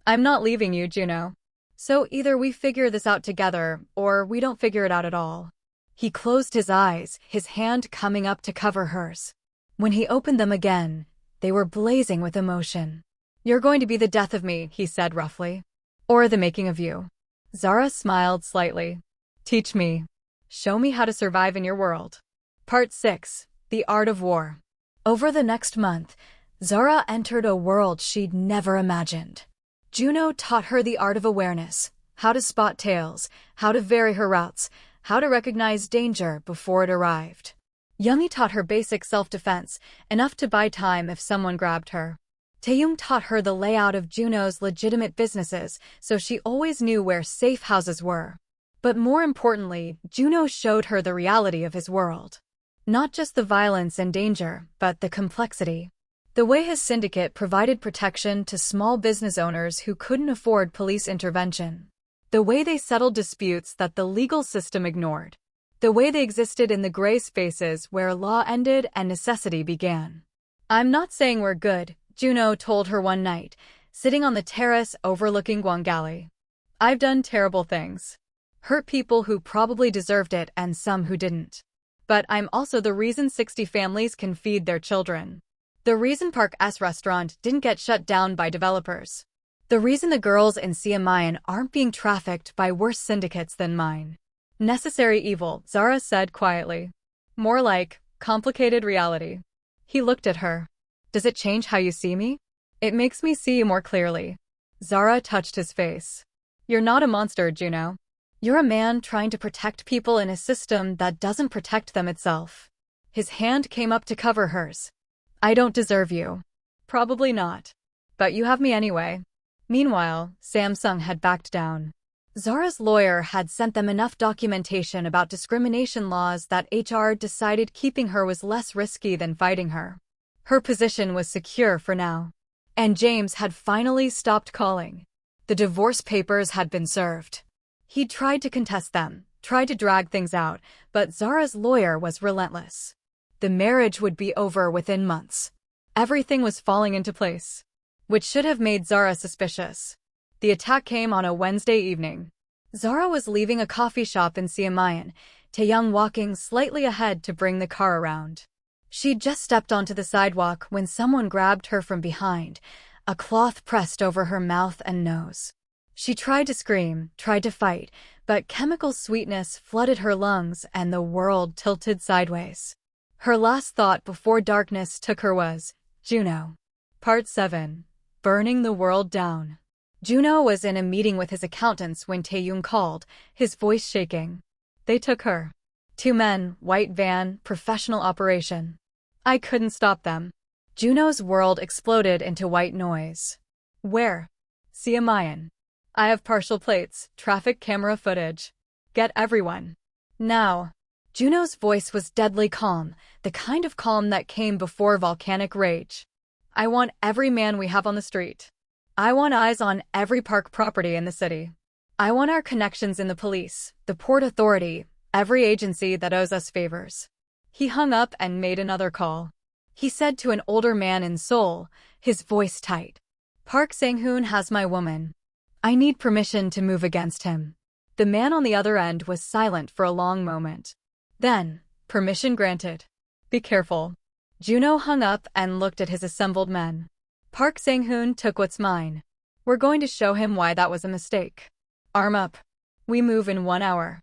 S1: I'm not leaving you, Juno. So either we figure this out together, or we don't figure it out at all. He closed his eyes, his hand coming up to cover hers. When he opened them again, they were blazing with emotion. You're going to be the death of me, he said roughly. Or the making of you. Zara smiled slightly. Teach me. Show me how to survive in your world. Part 6. The Art of War. Over the next month, Zara entered a world she'd never imagined. Juno taught her the art of awareness, how to spot tails, how to vary her routes, how to recognize danger before it arrived. Youngie taught her basic self-defense, enough to buy time if someone grabbed her. Taeyong taught her the layout of Juno's legitimate businesses, so she always knew where safe houses were. But more importantly, Juno showed her the reality of his world. Not just the violence and danger, but the complexity. The way his syndicate provided protection to small business owners who couldn't afford police intervention. The way they settled disputes that the legal system ignored. The way they existed in the gray spaces where law ended and necessity began. I'm not saying we're good, Juno told her one night, sitting on the terrace overlooking Gwangali. I've done terrible things. Hurt people who probably deserved it and some who didn't. But I'm also the reason 60 families can feed their children. The reason Park S restaurant didn't get shut down by developers. The reason the girls in Siamayan aren't being trafficked by worse syndicates than mine. Necessary evil, Zara said quietly. More like, complicated reality. He looked at her. Does it change how you see me? It makes me see you more clearly. Zara touched his face. You're not a monster, Juno. You're a man trying to protect people in a system that doesn't protect them itself. His hand came up to cover hers. I don't deserve you. Probably not. But you have me anyway. Meanwhile, Samsung had backed down. Zara's lawyer had sent them enough documentation about discrimination laws that HR decided keeping her was less risky than fighting her. Her position was secure for now. And James had finally stopped calling. The divorce papers had been served. He'd tried to contest them, tried to drag things out, but Zara's lawyer was relentless. The marriage would be over within months. Everything was falling into place, which should have made Zara suspicious. The attack came on a Wednesday evening. Zara was leaving a coffee shop in Siamayan, Taeyong walking slightly ahead to bring the car around. She'd just stepped onto the sidewalk when someone grabbed her from behind, a cloth pressed over her mouth and nose. She tried to scream, tried to fight, but chemical sweetness flooded her lungs and the world tilted sideways. Her last thought before darkness took her was, Juno. Part 7. Burning the World Down. Juno was in a meeting with his accountants when Taeyong called, his voice shaking. They took her. 2 men, white van, professional operation. I couldn't stop them. Juno's world exploded into white noise. Where? Siamayan. I have partial plates, traffic camera footage. Get everyone. Now. Juno's voice was deadly calm, the kind of calm that came before volcanic rage. I want every man we have on the street. I want eyes on every park property in the city. I want our connections in the police, the Port Authority, every agency that owes us favors. He hung up and made another call. He said to an older man in Seoul, his voice tight. Park Sang-hoon has my woman. I need permission to move against him. The man on the other end was silent for a long moment. Then, permission granted. Be careful. Juno hung up and looked at his assembled men. Park Sang-hoon took what's mine. We're going to show him why that was a mistake. Arm up. We move in 1 hour.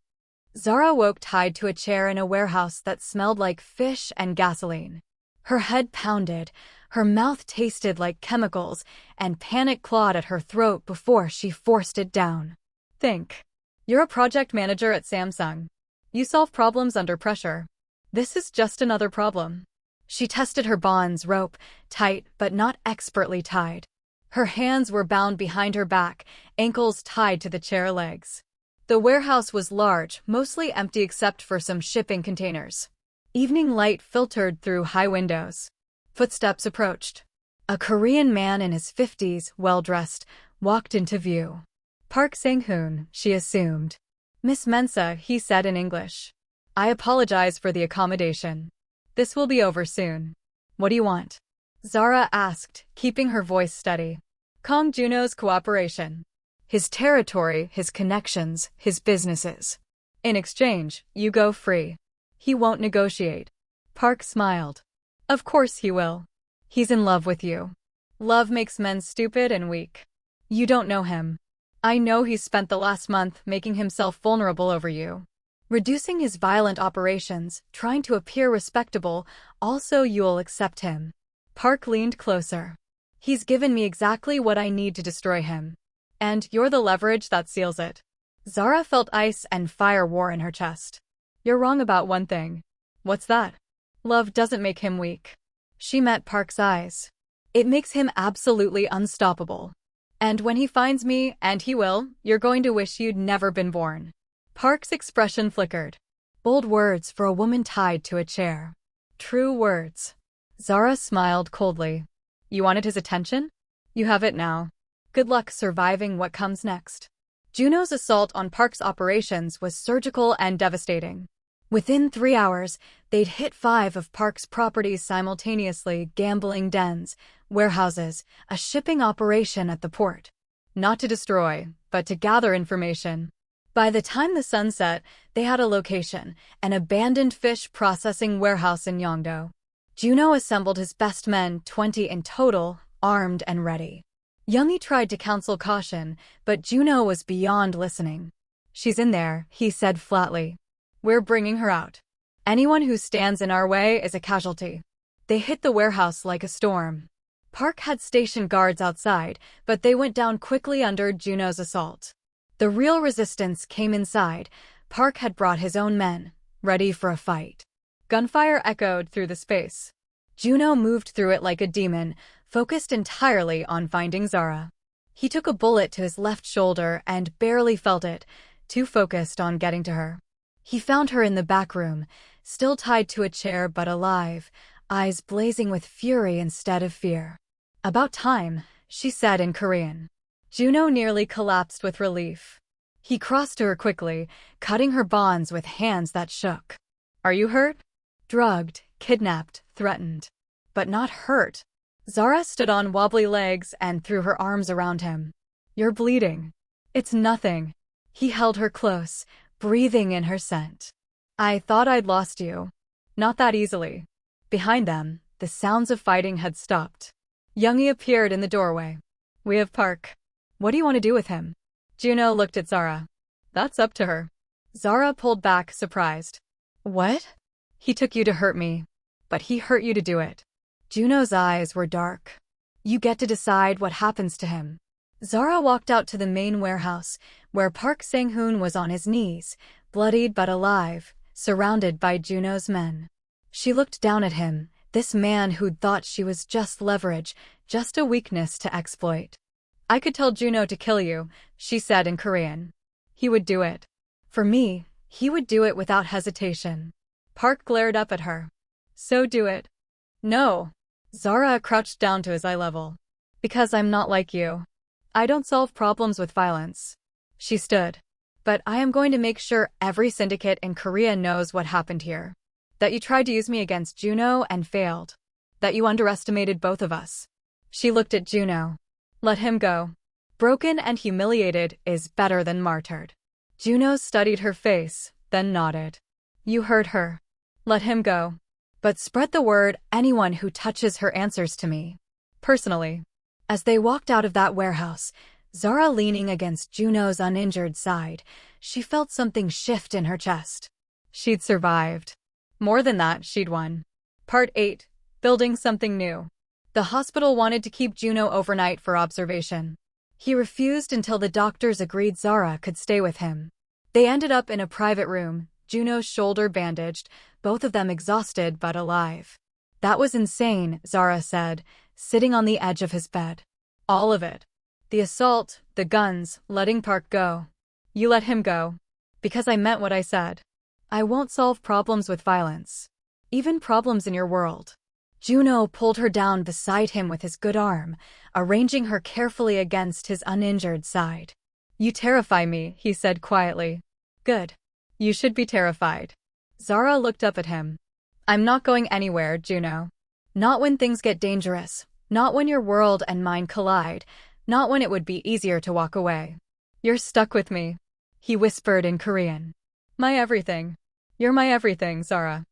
S1: Zara woke tied to a chair in a warehouse that smelled like fish and gasoline. Her head pounded, her mouth tasted like chemicals, and panic clawed at her throat before she forced it down. Think. You're a project manager at Samsung. You solve problems under pressure. This is just another problem. She tested her bonds, rope, tight but not expertly tied. Her hands were bound behind her back, ankles tied to the chair legs. The warehouse was large, mostly empty except for some shipping containers. Evening light filtered through high windows. Footsteps approached. A Korean man in his 50s, well-dressed, walked into view. Park Sang-hoon, she assumed. Miss Mensah, he said in English. I apologize for the accommodation. This will be over soon. What do you want? Zara asked, keeping her voice steady. Kong Juno's cooperation. His territory, his connections, his businesses. In exchange, you go free. He won't negotiate. Park smiled. Of course he will. He's in love with you. Love makes men stupid and weak. You don't know him. I know he's spent the last month making himself vulnerable over you. Reducing his violent operations, trying to appear respectable, also you'll accept him. Park leaned closer. He's given me exactly what I need to destroy him. And you're the leverage that seals it. Zara felt ice and fire war in her chest. You're wrong about one thing. What's that? Love doesn't make him weak. She met Park's eyes. It makes him absolutely unstoppable. And when he finds me, and he will, you're going to wish you'd never been born. Park's expression flickered. Bold words for a woman tied to a chair. True words. Zara smiled coldly. You wanted his attention? You have it now. Good luck surviving what comes next. Juno's assault on Park's operations was surgical and devastating. Within 3 hours, they'd hit 5 of Park's properties simultaneously, gambling dens, warehouses, a shipping operation at the port. Not to destroy, but to gather information. By the time the sun set, they had a location, an abandoned fish processing warehouse in Yeongdo. Juno assembled his best men, 20 in total, armed and ready. Youngie tried to counsel caution, but Juno was beyond listening. She's in there, he said flatly. We're bringing her out. Anyone who stands in our way is a casualty. They hit the warehouse like a storm. Park had stationed guards outside, but they went down quickly under Juno's assault. The real resistance came inside. Park had brought his own men, ready for a fight. Gunfire echoed through the space. Juno moved through it like a demon, focused entirely on finding Zara. He took a bullet to his left shoulder and barely felt it, too focused on getting to her. He found her in the back room, still tied to a chair but alive, eyes blazing with fury instead of fear. About time, she said in Korean. Juno nearly collapsed with relief. He crossed to her quickly, cutting her bonds with hands that shook. Are you hurt? Drugged, kidnapped, threatened. But not hurt. Zara stood on wobbly legs and threw her arms around him. You're bleeding. It's nothing. He held her close, breathing in her scent. I thought I'd lost you. Not that easily. Behind them, the sounds of fighting had stopped. Youngie appeared in the doorway. We have Park. What do you want to do with him? Juno looked at Zara. That's up to her. Zara pulled back, surprised. What? He took you to hurt me. But he hurt you to do it. Juno's eyes were dark. You get to decide what happens to him. Zara walked out to the main warehouse, where Park Sang-hoon was on his knees, bloodied but alive, surrounded by Juno's men. She looked down at him, this man who'd thought she was just leverage, just a weakness to exploit. I could tell Juno to kill you, she said in Korean. He would do it. For me, he would do it without hesitation. Park glared up at her. So do it. No. Zara crouched down to his eye level. Because I'm not like you. I don't solve problems with violence. She stood. But I am going to make sure every syndicate in Korea knows what happened here. That you tried to use me against Juno and failed. That you underestimated both of us. She looked at Juno. Let him go. Broken and humiliated is better than martyred. Juno studied her face, then nodded. You heard her. Let him go. But spread the word anyone who touches her answers to me. Personally. As they walked out of that warehouse, Zara leaning against Juno's uninjured side, she felt something shift in her chest. She'd survived. More than that, she'd won. Part 8. Building something new. The hospital wanted to keep Juno overnight for observation. He refused until the doctors agreed Zara could stay with him. They ended up in a private room, Juno's shoulder bandaged, both of them exhausted but alive. That was insane, Zara said, sitting on the edge of his bed. All of it. The assault, the guns, letting Park go. You let him go. Because I meant what I said. I won't solve problems with violence. Even problems in your world. Juno pulled her down beside him with his good arm, arranging her carefully against his uninjured side. You terrify me, he said quietly. Good. You should be terrified. Zara looked up at him. I'm not going anywhere, Juno. Not when things get dangerous. Not when your world and mine collide. Not when it would be easier to walk away. You're stuck with me. He whispered in Korean. My everything. You're my everything, Zara.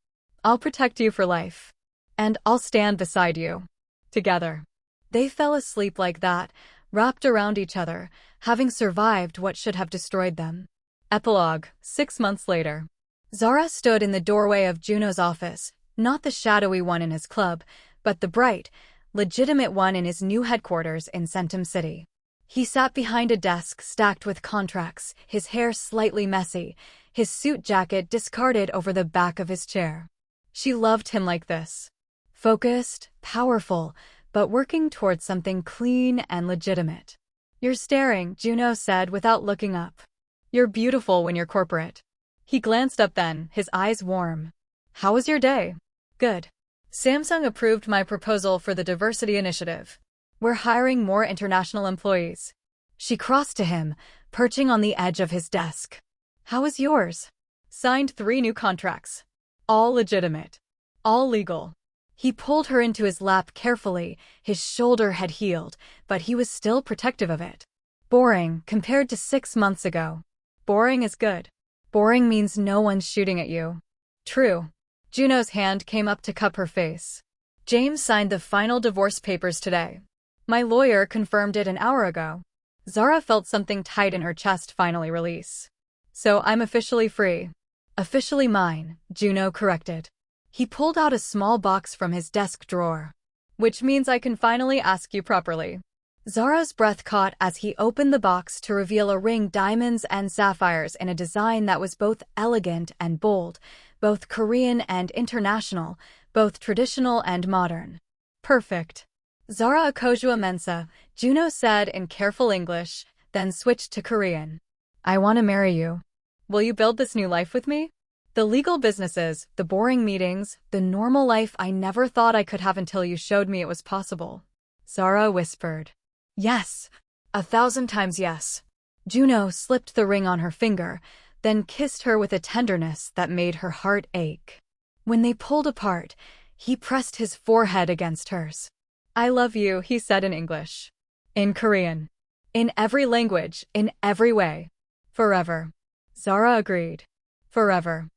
S1: I'll protect you for life. And I'll stand beside you. Together. They fell asleep like that, wrapped around each other, having survived what should have destroyed them. Epilogue, 6 months later. Zara stood in the doorway of Juno's office, not the shadowy one in his club, but the bright, legitimate one in his new headquarters in Centum City. He sat behind a desk stacked with contracts, his hair slightly messy, his suit jacket discarded over the back of his chair. She loved him like this. Focused, powerful, but working towards something clean and legitimate. You're staring, Juno said without looking up. You're beautiful when you're corporate. He glanced up then, his eyes warm. How was your day? Good. Samsung approved my proposal for the diversity initiative. We're hiring more international employees. She crossed to him, perching on the edge of his desk. How is yours? Signed 3 new contracts. All legitimate. All legal. He pulled her into his lap carefully, his shoulder had healed, but he was still protective of it. Boring, compared to 6 months ago. Boring is good. Boring means no one's shooting at you. True. Juno's hand came up to cup her face. James signed the final divorce papers today. My lawyer confirmed it an hour ago. Zara felt something tight in her chest finally release. So I'm officially free. Officially mine, Juno corrected. He pulled out a small box from his desk drawer. Which means I can finally ask you properly. Zara's breath caught as he opened the box to reveal a ring, diamonds and sapphires in a design that was both elegant and bold, both Korean and international, both traditional and modern. Perfect. Zara akojua mensa, Juno said in careful English, then switched to Korean. I want to marry you. Will you build this new life with me? The legal businesses, the boring meetings, the normal life I never thought I could have until you showed me it was possible. Zara whispered. Yes, 1,000 times yes. Juno slipped the ring on her finger, then kissed her with a tenderness that made her heart ache. When they pulled apart, he pressed his forehead against hers. I love you, he said in English. In Korean. In every language, in every way. Forever. Zara agreed. Forever.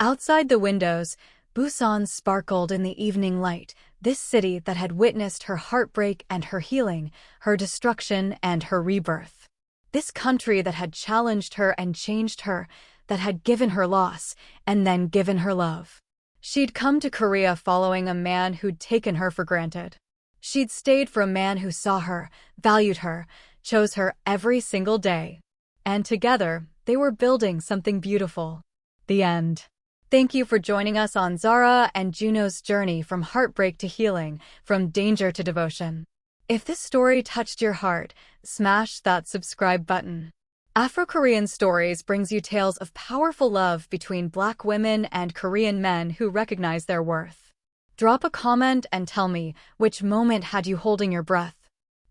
S1: Outside the windows, Busan sparkled in the evening light, this city that had witnessed her heartbreak and her healing, her destruction and her rebirth. This country that had challenged her and changed her, that had given her loss and then given her love. She'd come to Korea following a man who'd taken her for granted. She'd stayed for a man who saw her, valued her, chose her every single day. And together, they were building something beautiful. The end. Thank you for joining us on Zara and Juno's journey from heartbreak to healing, from danger to devotion. If this story touched your heart, smash that subscribe button. Afro-Korean Stories brings you tales of powerful love between Black women and Korean men who recognize their worth. Drop a comment and tell me, which moment had you holding your breath?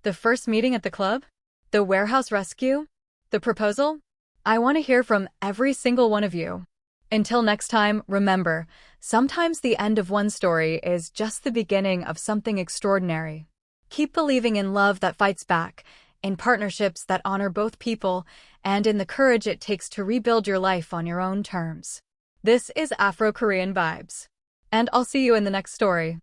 S1: The first meeting at the club? The warehouse rescue? The proposal? I want to hear from every single one of you. Until next time, remember, sometimes the end of one story is just the beginning of something extraordinary. Keep believing in love that fights back, in partnerships that honor both people, and in the courage it takes to rebuild your life on your own terms. This is Afro-Korean Vibes. And I'll see you in the next story.